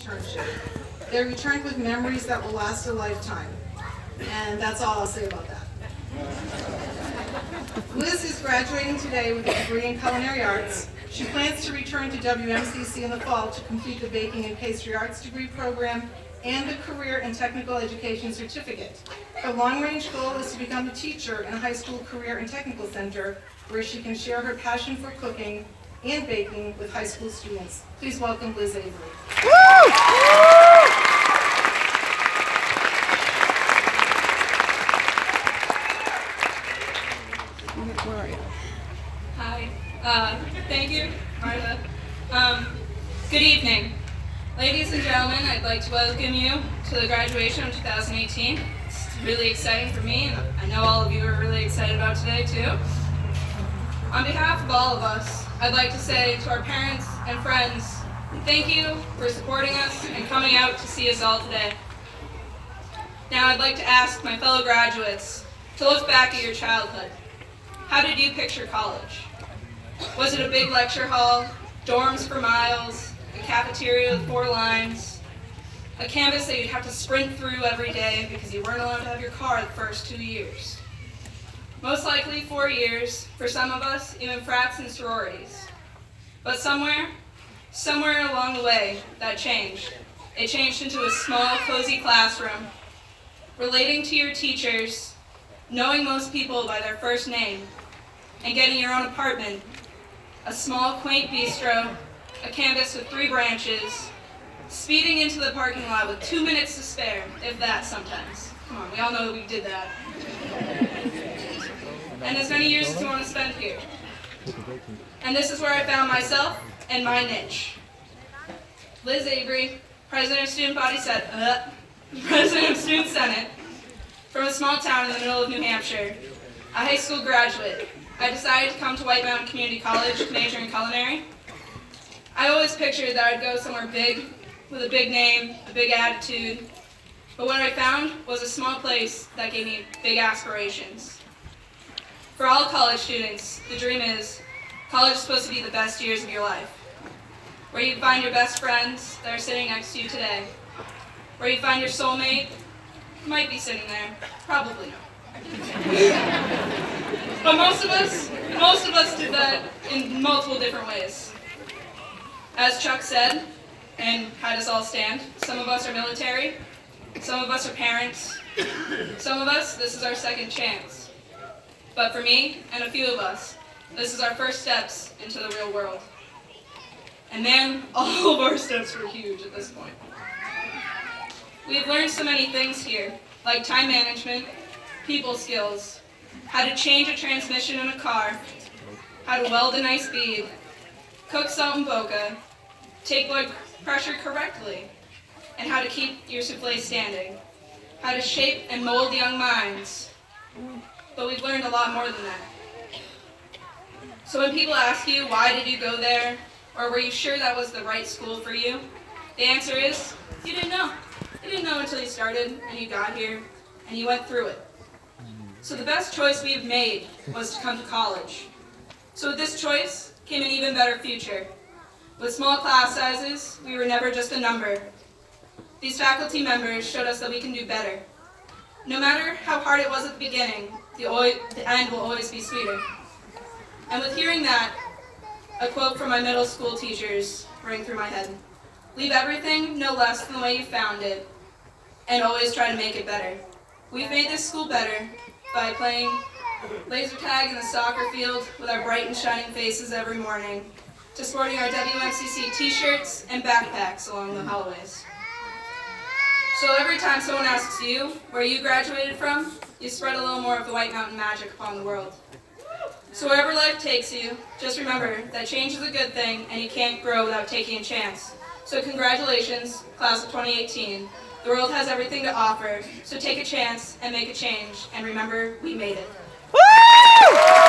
internship. They returned with memories that will last a lifetime. And that's all I'll say about that. Liz is graduating today with a degree in culinary arts. She plans to return to WMCC in the fall to complete the Baking and Pastry Arts degree program and the Career and Technical Education Certificate. Her long-range goal is to become a teacher in a high school career and technical center where she can share her passion for cooking and baking with high school students. Please welcome Liz Avery. Hi. Thank you, Martha. Good evening. Ladies and gentlemen, I'd like to welcome you to the graduation of 2018. It's really exciting for me, and I know all of you are really excited about today, too. On behalf of all of us, I'd like to say to our parents and friends, thank you for supporting us and coming out to see us all today. Now I'd like to ask my fellow graduates to look back at your childhood. How did you picture college? Was it a big lecture hall, dorms for miles, a cafeteria with 4 lines, a campus that you'd have to sprint through every day because you weren't allowed to have your car the first 2 years? Most likely 4 years, for some of us, even frats and sororities. But somewhere along the way, that changed. It changed into a small, cozy classroom, relating to your teachers, knowing most people by their first name, and getting your own apartment, a small, quaint bistro, a campus with 3 branches, speeding into the parking lot with 2 minutes to spare, if that sometimes. Come on, we all know that we did that. And as many years as you want to spend here. And this is where I found myself and my niche. Liz Avery, President of Student Senate, from a small town in the middle of New Hampshire, a high school graduate. I decided to come to White Mountain Community College to major in culinary. I always pictured that I'd go somewhere big, with a big name, a big attitude, but what I found was a small place that gave me big aspirations. For all college students, the dream is college is supposed to be the best years of your life, where you find your best friends that are sitting next to you today, where you find your soulmate, who might be sitting there, probably not. But most of us did that in multiple different ways. As Chuck said, and had us all stand, some of us are military, some of us are parents, some of us, this is our second chance. But for me, and a few of us, this is our first steps into the real world. And man, all of our steps were huge at this point. We've learned so many things here, like time management, people skills, how to change a transmission in a car, how to weld a nice bead, cook salt and boca, take blood pressure correctly, and how to keep your souffle standing, how to shape and mold young minds. But we've learned a lot more than that. So when people ask you, why did you go there, or were you sure that was the right school for you, the answer is, you didn't know. You didn't know until you started, and you got here, and you went through it. So the best choice we've made was to come to college. So with this choice came an even better future. With small class sizes, we were never just a number. These faculty members showed us that we can do better. No matter how hard it was at the beginning, the end will always be sweeter. And with hearing that, a quote from my middle school teachers rang through my head. Leave everything no less than the way you found it, and always try to make it better. We've made this school better by playing laser tag in the soccer field with our bright and shining faces every morning, to sporting our WMCC t-shirts and backpacks along the hallways. So every time someone asks you where you graduated from, you spread a little more of the White Mountain magic upon the world. So wherever life takes you, just remember that change is a good thing and you can't grow without taking a chance. So congratulations, class of 2018. The world has everything to offer, so take a chance and make a change, and remember, we made it. Woo!